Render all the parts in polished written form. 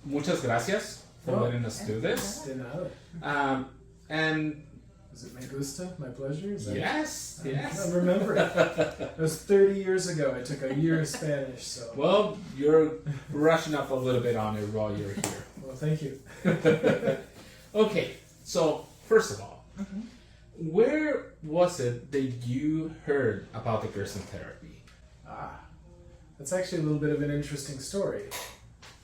muchas gracias for letting us do this. De nada. And Is it me gusta? My pleasure? Is that yes. I remember it. It was 30 years ago. I took a year of Spanish, so. Well, you're brushing up a little bit on it while you're here. Well, thank you. Okay, so first of all, where was it that you heard about the Gerson Therapy? That's actually a little bit of an interesting story.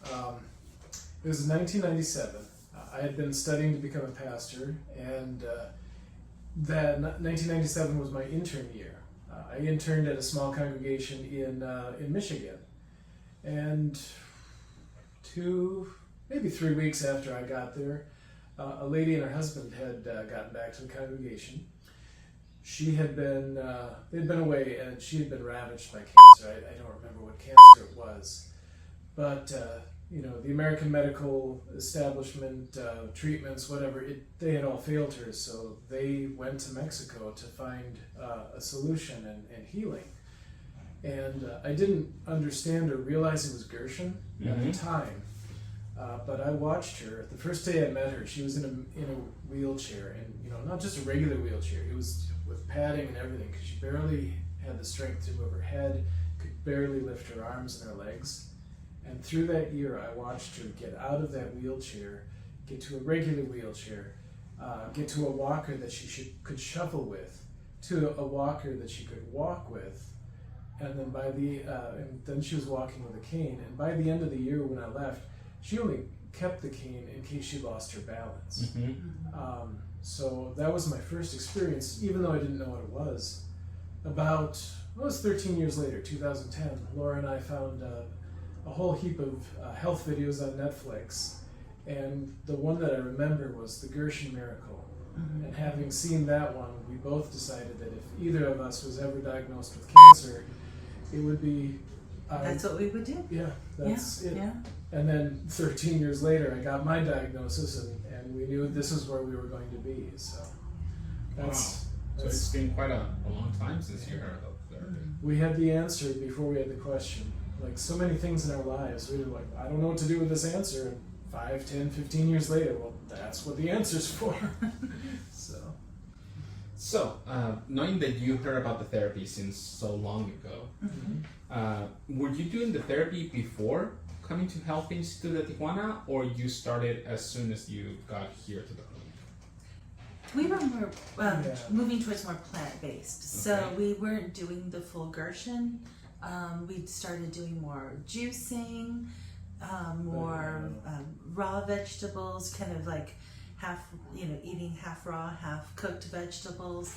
It was in 1997. I had been studying to become a pastor, and that 1997 was my intern year. I interned at a small congregation in Michigan, and maybe 3 weeks after I got there, a lady and her husband had gotten back to the congregation. She had been, they'd been away, and she had been ravaged by cancer. I don't remember what cancer it was, but the American medical establishment, treatments, whatever, they had all failed her, so they went to Mexico to find a solution and healing. And I didn't understand or realize it was Gerson at the time, but I watched her. The first day I met her, she was in a wheelchair, and not just a regular wheelchair. It was with padding and everything, because she barely had the strength to move her head, could barely lift her arms and her legs. And through that year, I watched her get out of that wheelchair, get to a regular wheelchair, get to a walker that she could shuffle with, to a walker that she could walk with, and then then she was walking with a cane. And by the end of the year, when I left, she only kept the cane in case she lost her balance. So that was my first experience, even though I didn't know what it was. It was 13 years later, 2010. Laura and I found a whole heap of health videos on Netflix, and the one that I remember was the Gerson Miracle. And having seen that one, we both decided that if either of us was ever diagnosed with cancer, it would be... that's what we would do. Yeah, that's it. Yeah. And then 13 years later, I got my diagnosis, and we knew this is where we were going to be. So that's... So it's been quite a long time since you heard of therapy. We had the answer before we had the question. Like so many things in our lives, we were like, I don't know what to do with this answer. And 5, 10, 15 years later, well, that's what the answer's for. So, knowing that you heard about the therapy since so long ago, were you doing the therapy before coming to Health Institute at Tijuana, or you started as soon as you got here to the clinic? We were more moving towards more plant-based, so we weren't doing the full Gerson. We started doing more juicing, more raw vegetables, kind of like eating half raw, half cooked vegetables,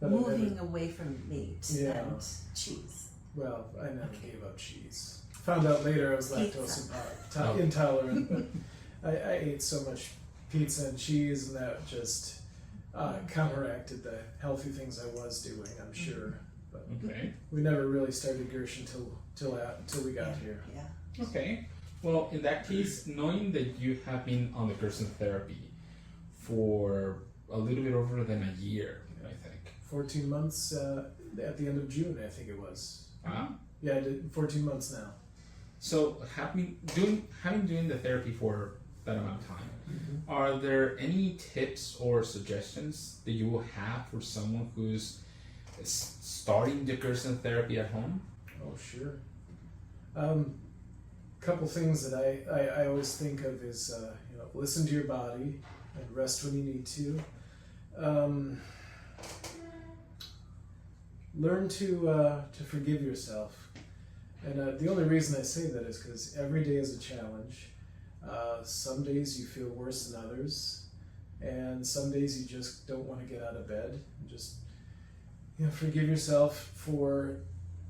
moving away from meat and cheese. Well, I never gave up cheese. Found out later I was lactose intolerant, but I ate so much pizza and cheese, and that just counteracted the healthy things I was doing, I'm sure. But we never really started Gerson till we got here. Yeah. Okay. Well, in that case, knowing that you have been on the Gerson Therapy for a little bit over than a year, I think. 14 months at the end of June, I think it was. Yeah, I did 14 months now. So, having doing the therapy for that amount of time, are there any tips or suggestions that you will have for someone who's starting the Gerson Therapy at home? Oh, sure. Couple things that I always think of is listen to your body and rest when you need to. Learn to forgive yourself. And the only reason I say that is because every day is a challenge. Some days you feel worse than others, and some days you just don't want to get out of bed. Just forgive yourself for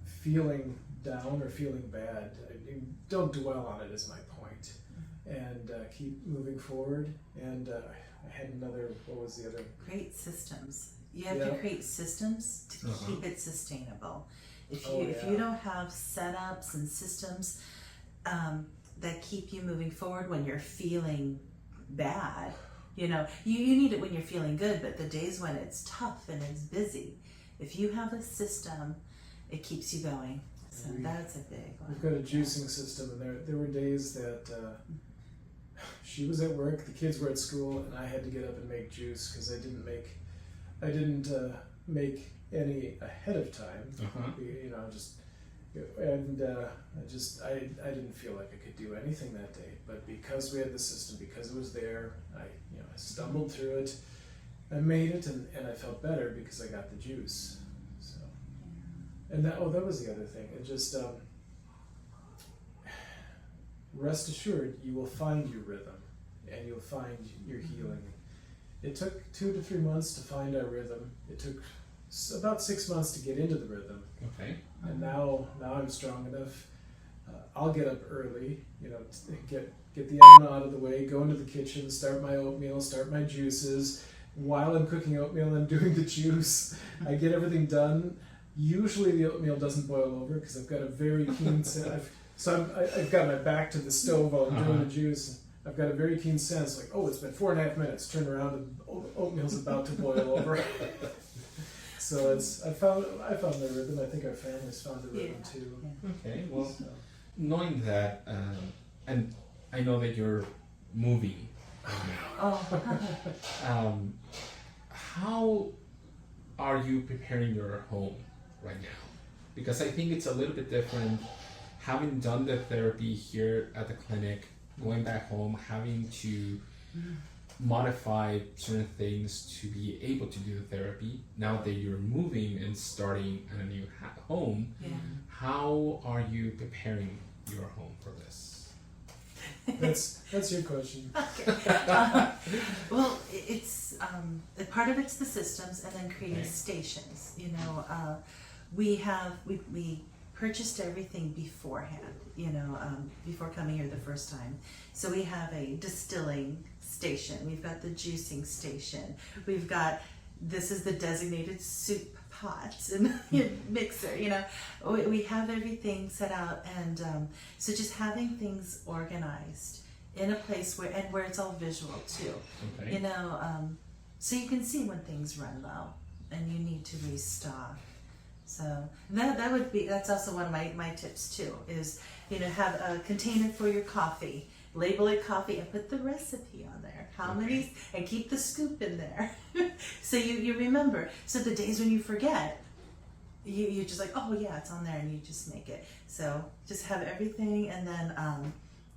feeling down or feeling bad. Don't dwell on it is my point. And keep moving forward. And I had another, what was the other? Create systems. You have to create systems to keep it sustainable. If you don't have setups and systems that keep you moving forward when you're feeling bad, you need it when you're feeling good, but the days when it's tough and it's busy, if you have a system, it keeps you going. So that's a big one. We've got a juicing system, and there were days that she was at work, the kids were at school, and I had to get up and make juice because I didn't make any ahead of time. You know, I didn't feel like I could do anything that day. But because we had the system, because it was there, I stumbled through it. I made it, and I felt better because I got the juice. So, and that was the other thing. It just rest assured, you will find your rhythm, and you'll find your healing. It took 2 to 3 months to find our rhythm. It took about 6 months to get into the rhythm. Okay. And now I'm strong enough. I'll get up early, get the animal out of the way, go into the kitchen, start my oatmeal, start my juices. While I'm cooking oatmeal and doing the juice, I get everything done. Usually the oatmeal doesn't boil over because I've got a very keen sense. I've got my back to the stove while I'm doing the juice. I've got a very keen sense, like, oh, it's been 4.5 minutes. Turn around and oatmeal's about to boil over. So I found the rhythm. I think our family's found the rhythm too. Yeah. Okay. Well, knowing that, and I know that you're moving. How are you preparing your home right now? Because I think it's a little bit different having done the therapy here at the clinic, going back home, having to modify certain things to be able to do the therapy. Now that you're moving and starting at a new home, how are you preparing your home for this? That's your question. Okay. Well, it's part of it's the systems, and then creating stations. We purchased everything beforehand. Before coming here the first time. So we have a distilling station. We've got the juicing station. We've got this is the designated soup pot and mixer. We have everything set out, and so just having things organized in a place where it's all visual too. Okay. So you can see when things run low and you need to restock. So that's also one of my tips too, is have a container for your coffee, label it coffee, and put the recipe on there. How many, and keep the scoop in there. So you remember. So the days when you forget, you're just like, oh yeah, it's on there, and you just make it. So just have everything, and then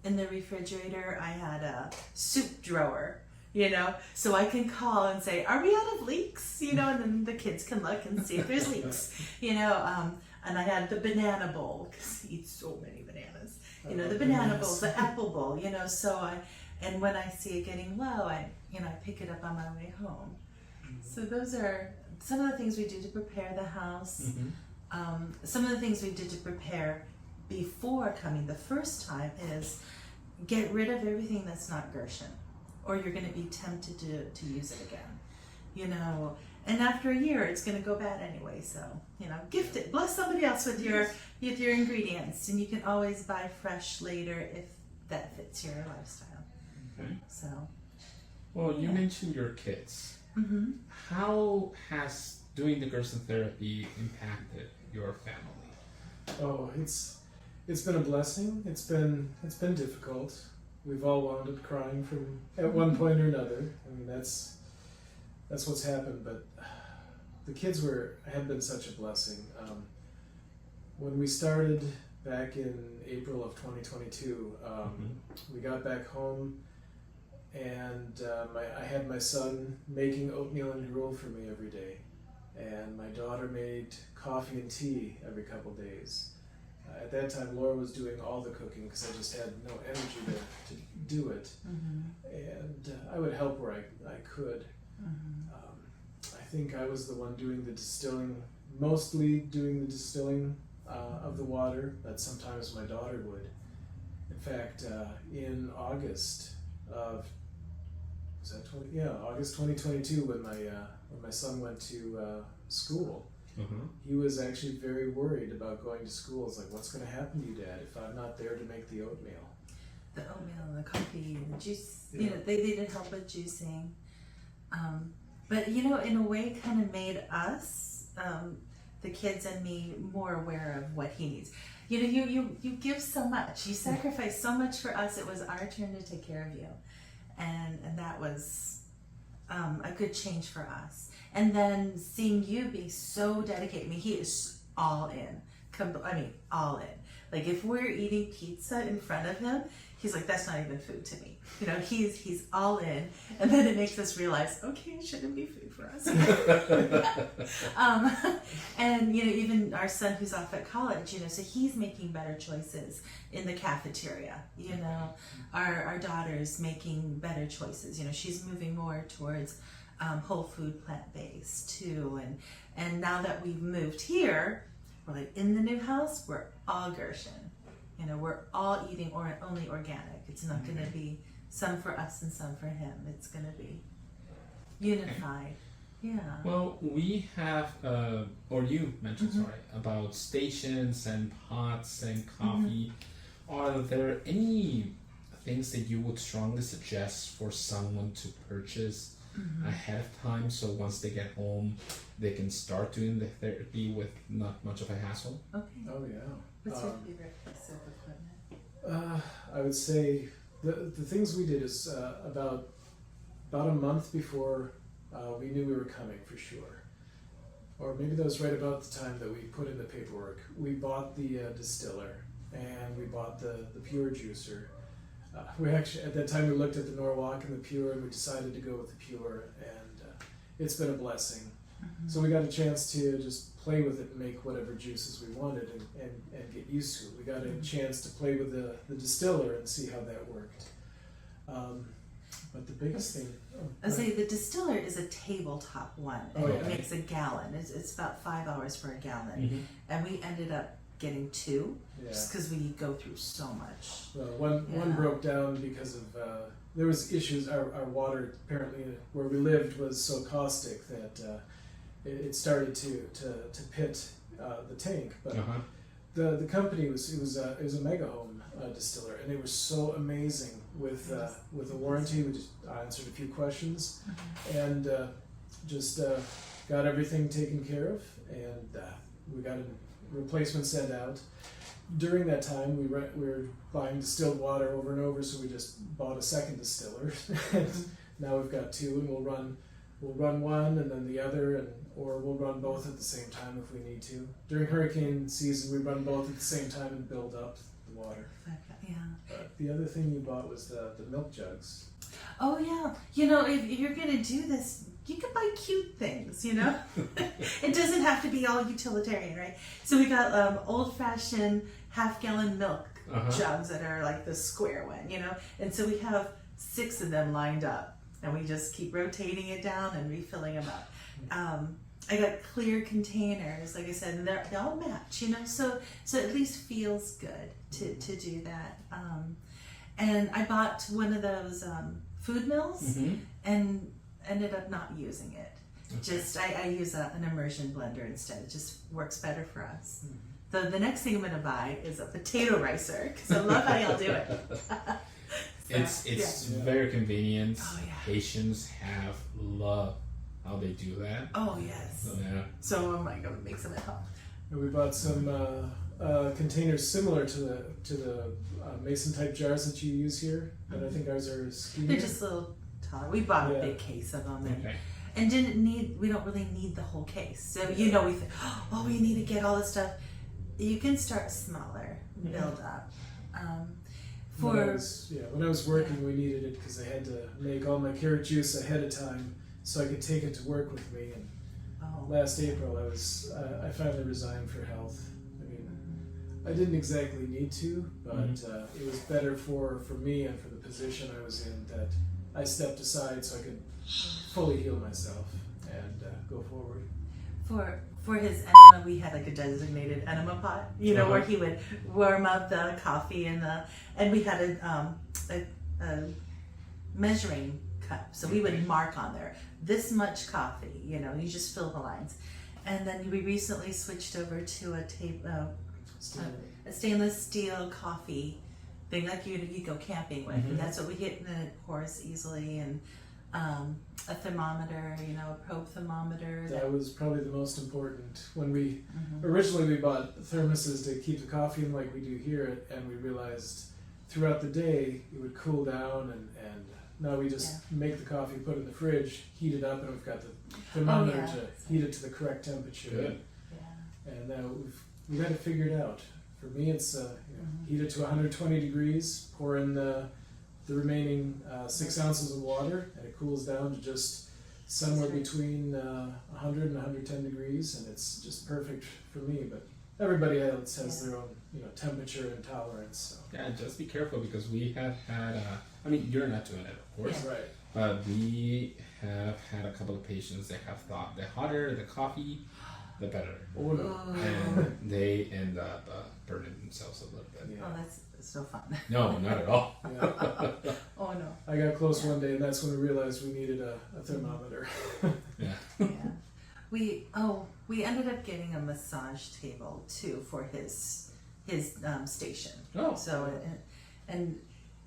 in the refrigerator I had a soup drawer. So I can call and say, are we out of leeks? And then the kids can look and see if there's leeks. And I had the banana bowl, because he eats so many bananas. The banana bowl, the apple bowl, so and when I see it getting low, I pick it up on my way home. So those are some of the things we do to prepare the house. Some of the things we did to prepare before coming the first time is get rid of everything that's not Gerson, or you're going to be tempted to use it again. And after a year, it's going to go bad anyway. So, gift it. Bless somebody else with your ingredients, and you can always buy fresh later if that fits your lifestyle. Okay. So. Well, you mentioned your kids. Mm-hmm. How has doing the Gerson Therapy impacted your family? Oh, it's been a blessing. It's been difficult. We've all wound up crying from at one point or another. I mean, that's what's happened. But the kids have been such a blessing. When we started back in April of 2022, we got back home, and I had my son making oatmeal and gruel for me every day, and my daughter made coffee and tea every couple days. At that time, Laura was doing all the cooking because I just had no energy to do it, and I would help where I could. I think I was the one doing the distilling, mostly doing the distilling of the water, but sometimes my daughter would. In fact, in August of August 2022, when my son went to school. He was actually very worried about going to school. It's like, what's going to happen to you, Dad, if I'm not there to make the oatmeal? The oatmeal, the coffee, the juice. Yeah. They did help with juicing. But in a way, it kind of made us the kids and me more aware of what he needs. You know, you give so much, you sacrifice so much for us. It was our turn to take care of you, and that was a good change for us. And then seeing you be so dedicated. I mean, he is all in. All in. Like if we're eating pizza in front of him, he's like, that's not even food to me. You know, he's all in, and then it makes us realize, okay, it shouldn't be food for us. And you know, even our son who's off at college, you know, so he's making better choices in the cafeteria. You know, our daughter's making better choices. You know, she's moving more towards whole food, plant-based too. And now that we've moved here, we're like in the new house, we're all Gerson. You know, we're all eating only organic. It's not going to be some for us and some for him. It's going to be unified. Yeah. Well, we have, or you mentioned, sorry, about stations and pots and coffee. Are there any things that you would strongly suggest for someone to purchase ahead of time, so once they get home, they can start doing the therapy with not much of a hassle? Okay. Oh yeah. What's your favorite piece of equipment? I would say the things we did is about a month before we knew we were coming for sure, or maybe that was right about the time that we put in the paperwork. We bought the distiller and we bought the pure juicer. We actually at that time we looked at the Norwalk and the pure, and we decided to go with the pure, and it's been a blessing. So we got a chance to just play with it and make whatever juices we wanted and get used to it. We got a chance to play with the distiller and see how that worked. But the biggest thing... I say the distiller is a tabletop one. And it makes a gallon. It's about 5 hours for a gallon. And we ended up getting 2 just because we go through so much. Well, one broke down because of... there was issues. Our water, apparently, where we lived was so caustic that... it started to pit the tank, but the company was a mega home distiller, and they were so amazing with a warranty. We just answered a few questions and just got everything taken care of, and we got a replacement sent out. During that time, we were buying distilled water over and over, so we just bought a second distiller. Now we've got 2, and we'll run one and then the other, or we'll run both at the same time if we need to. During hurricane season, we run both at the same time and build up the water. Yeah. The other thing you bought was the milk jugs. Oh yeah. You know, if you're gonna do this, you can buy cute things. You know, it doesn't have to be all utilitarian, right? So we got old-fashioned half-gallon milk jugs that are like the square one, you know, and so we have 6 of them lined up. And we just keep rotating it down and refilling them up. I got clear containers, like I said, and they all match, you know, so it at least feels good to do that. And I bought one of those food mills and ended up not using it. Just I use an immersion blender instead. It just works better for us. The next thing I'm going to buy is a potato ricer, because I love how y'all do it. It's very convenient. Oh, yeah. Haitians love how they do that. Oh yes. So I'm like, I'm gonna make some at home. And we bought some containers similar to the mason type jars that you use here, but I think ours are skinnier. They're just a little taller. We bought a big case of them, and we don't really need the whole case. So you know, we think, oh, we need to get all this stuff. You can start smaller, build up. When I was working, we needed it because I had to make all my carrot juice ahead of time so I could take it to work with me. And last April, I finally resigned for health. I mean, I didn't exactly need to, but it was better for me and for the position I was in that I stepped aside so I could fully heal myself and go forward. For his enema, we had like a designated enema pot, you know, where he would warm up the coffee and we had a measuring cup, so we would mark on there this much coffee, you know, you just fill the lines. And then we recently switched over to a stainless steel coffee thing like you go camping with. And that's what we hit, and then it pours easily, and a thermometer, a probe thermometer. That was probably the most important. When we originally we bought thermoses to keep the coffee in like we do here, and we realized throughout the day it would cool down, and now we just make the coffee, put it in the fridge, heat it up, and we've got the thermometer to heat it to the correct temperature. Good. Yeah. And now we've got it figured out. For me, it's heat it to 120 degrees, pour in the remaining 6 ounces of water, and it cools down to just somewhere between 100 and 110 degrees, and it's just perfect for me. But everybody else has their own, temperature and tolerance. So. Yeah, just be careful because we have had. I mean, you're not doing it, of course. Right. But we have had a couple of patients that have thought the hotter the coffee, the better. Oh no. And they end up burning themselves a little bit. Yeah. Oh, that's so fun. No, not at all. Yeah. Oh no. I got close one day, and that's when we realized we needed a thermometer. Yeah. Yeah. We ended up getting a massage table too for his station. Oh. So and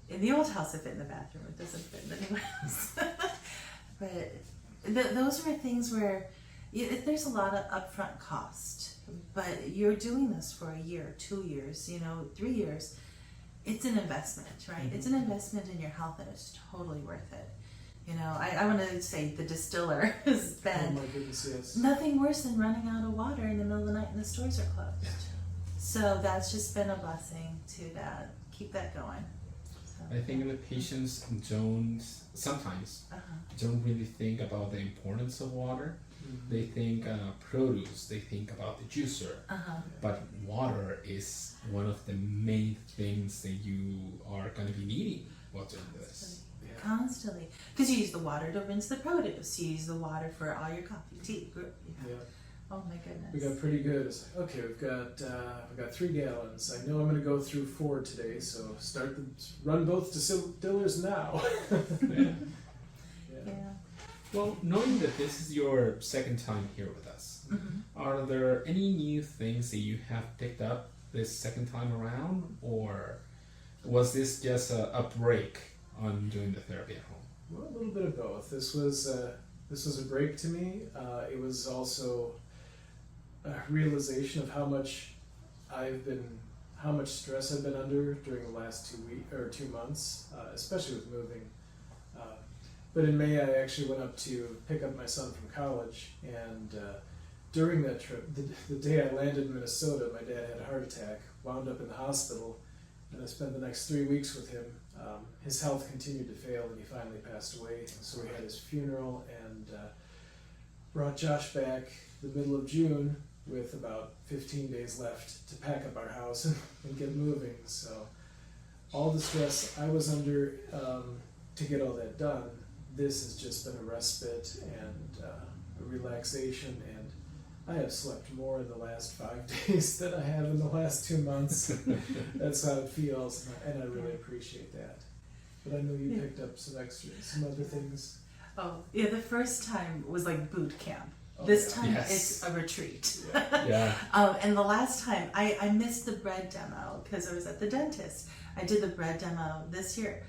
in the old house it fit in the bathroom. It doesn't fit anywhere else. But those are things where there's a lot of upfront cost. But you're doing this for a year, 2 years, 3 years. It's an investment, right? It's an investment in your health, and it's totally worth it. I want to say the distiller has Oh been my goodness, yes. nothing worse than running out of water in the middle of the night and the stores are closed. Yeah. So that's just been a blessing to keep that going. So, I think the patients sometimes don't really think about the importance of water. They think produce, they think about the juicer, but water is one of the main things that you are going to be needing while doing this. Constantly, because you use the water to rinse the produce, you use the water for all your coffee, tea. Yeah. Oh my goodness. We got pretty good. It's like, okay, we've got 3 gallons. I know I'm going to go through 4 today, so run both distillers now. Yeah. Well, knowing that this is your second time here with us, are there any new things that you have picked up this second time around, or was this just a break on doing the therapy at home? Well, a little bit of both. This was a break to me. It was also a realization of how much stress I've been under during the last 2 months, especially with moving. But in May, I actually went up to pick up my son from college, and during that trip, the day I landed in Minnesota, my dad had a heart attack, wound up in the hospital, and I spent the next 3 weeks with him. His health continued to fail, and he finally passed away. So we had his funeral, and brought Josh back the middle of June with about 15 days left to pack up our house and get moving. So all the stress I was under to get all that done, this has just been a respite and a relaxation, and I have slept more in the last 5 days than I have in the last 2 months. That's how it feels, and I really appreciate that. But I know you picked up some other things. Oh, yeah, the first time was like boot camp. Oh, This yeah. time Yes. it's a retreat. Yeah. And the last time, I missed the bread demo because I was at the dentist. I did the bread demo this year.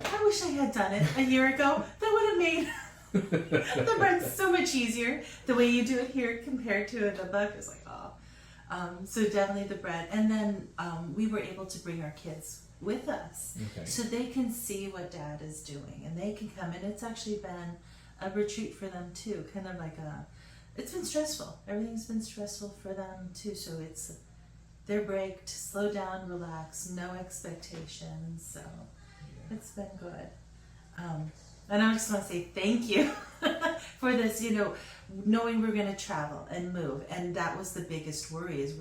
I wish I had done it a year ago. That would have made the bread so much easier. The way you do it here compared to the book is like, oh. So definitely the bread. And then we were able to bring our kids with us. Okay. So they can see what Dad is doing and they can come. And it's actually been a retreat for them too. Kind of like it's been stressful. Everything's been stressful for them too. So they're braked, slow down, relax, no expectations. So it's been good. And I just want to say thank you for this, knowing we're going to travel and move. And that was the biggest worry is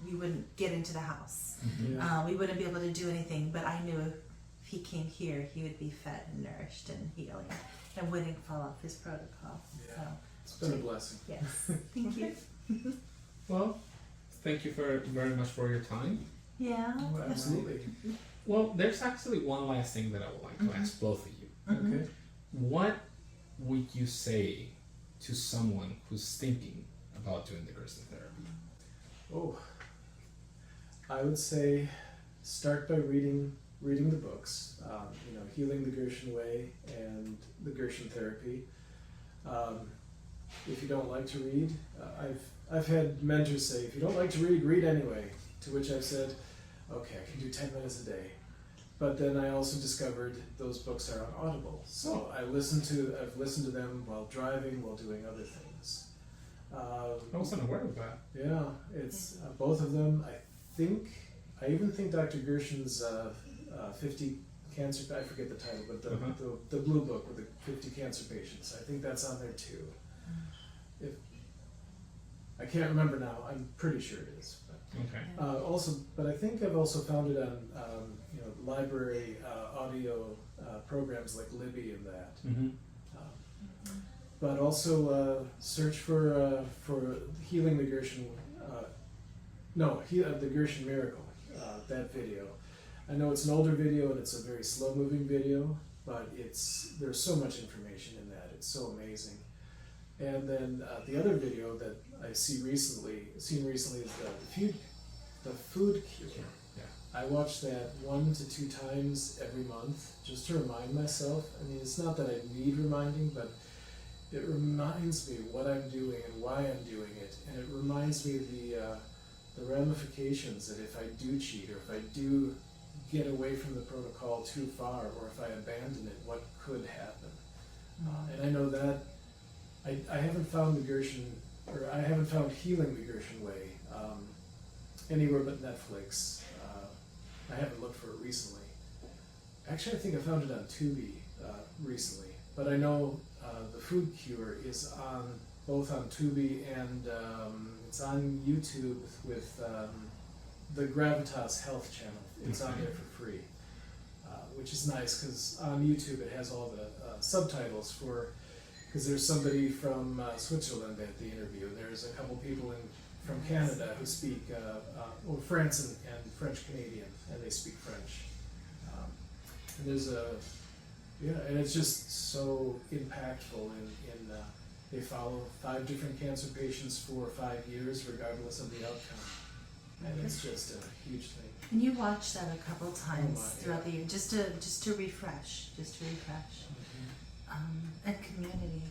we wouldn't get into the house. Yeah. We wouldn't be able to do anything, but I knew if he came here, he would be fed and nourished and healing and wouldn't fall off his protocol. Yeah. So, It's been a blessing. yes, thank you. Well, thank you very much for your time. Yeah. Oh, absolutely. Well, there's actually one last thing that I would like to ask both of you. Mhm. Okay. What would you say to someone who's thinking about doing the Gerson therapy? Oh, I would say start by reading reading the books, Healing the Gerson Way and the Gerson Therapy. If you don't like to read, I've had mentors say, if you don't like to read, read anyway. To which I've said, okay, I can do 10 minutes a day. But then I also discovered those books are on Audible. So I've listened to them while driving, while doing other things. I wasn't aware of that. Yeah, it's both of them. I even think Dr. Gerson's 50 cancer, I forget the title, but the blue book with the 50 cancer patients, I think that's on there too. If I can't remember now, I'm pretty sure it is. But, Okay. but I think I've also found it on library audio programs like Libby and that. Mm-hmm. But also search for Healing the Gerson, the Gerson Miracle, that video. I know it's an older video and it's a very slow moving video, but there's so much information in that. It's so amazing. And then the other video that I seen recently is the food cure. Yeah. I watch that 1 to 2 times every month just to remind myself. I mean, it's not that I need reminding, but it reminds me what I'm doing and why I'm doing it, and it reminds me the ramifications that if I do cheat or if I do get away from the protocol too far, or if I abandon it, what could happen. And I know that I haven't found I haven't found Healing the Gerson Way anywhere but Netflix. I haven't looked for it recently. Actually, I think I found it on Tubi recently, but I know the food cure is both on Tubi and it's on YouTube with the Gravitas Health channel. It's on there for free, which is nice because on YouTube it has all the subtitles because there's somebody from Switzerland at the interview. There's a couple people from Canada who speak, France and French Canadian, and they speak French. And there's and it's just so impactful in they follow 5 different cancer patients for 5 years regardless of the outcome. And it's just a huge thing. And you watch that a couple times throughout yeah. the year, just to refresh. And community.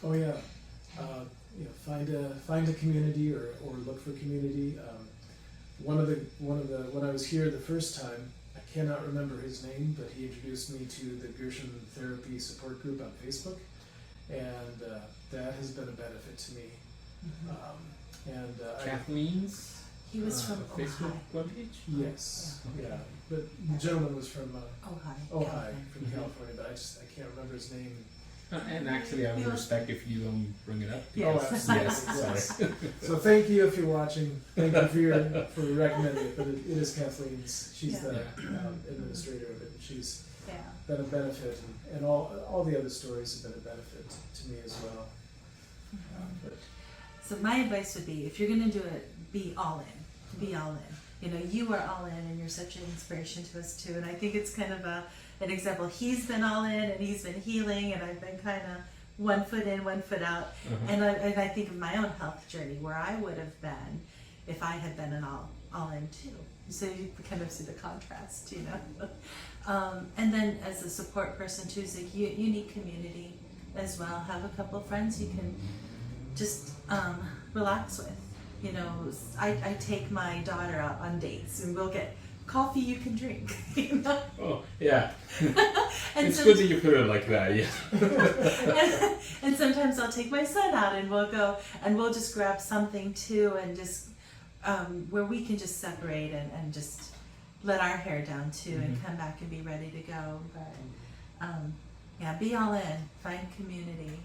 Oh yeah, find a community or look for community. One of the when I was here the first time, I cannot remember his name, but he introduced me to the Gerson Therapy support group on Facebook, and that has been a benefit to me. Kathleen's. He was from Facebook Ojai. webpage? Yes, yeah, but the gentleman was from Ojai, from California, but I can't remember his name. And actually, I would respect if you don't bring it up. Yes. Oh, absolutely. Yes, sorry. So thank you if you're watching. Thank you for recommending it. But it is Kathleen's. She's the administrator of it, and she's been a benefit, and all the other stories have been a benefit to me as well. So my advice would be, if you're going to do it, be all in. Be all in. You are all in, and you're such an inspiration to us too. And I think it's kind of an example. He's been all in, and he's been healing, and I've been kind of 1 foot in, 1 foot out. And I think of my own health journey, where I would have been if I had been an all in too. So you kind of see the contrast, And then as a support person too, is you need community as well. Have a couple of friends you can just relax with. I take my daughter out on dates, and we'll get coffee you can drink. Oh, yeah. And it's good that you put it like that, yeah. and sometimes I'll take my son out, and we'll go and we'll just grab something too, and just where we can just separate and just let our hair down too, and come back and be ready to go. But be all in, find community,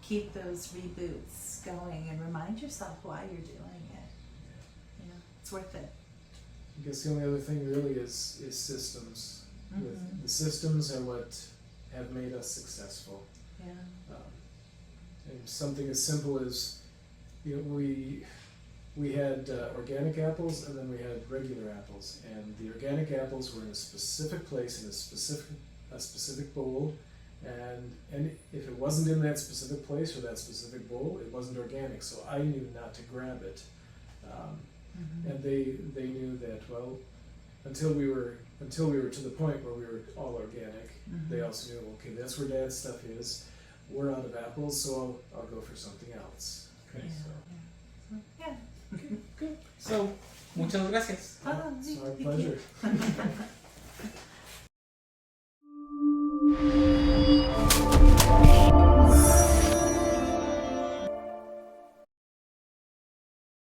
keep those reboots going, and remind yourself why you're doing it. It's worth it. I guess the only other thing really is systems. The systems are what have made us successful. Yeah. And something as simple as we had organic apples, and then we had regular apples, and the organic apples were in a specific place in a specific bowl, and if it wasn't in that specific place or that specific bowl, it wasn't organic. So I knew not to grab it, and they knew that until we were to the point where we were all organic. They also knew, okay, that's where Dad's stuff is. We're out of apples, so I'll go for something else. Okay. Yeah. Yeah. So, muchas gracias. Oh, It's our thank you. pleasure.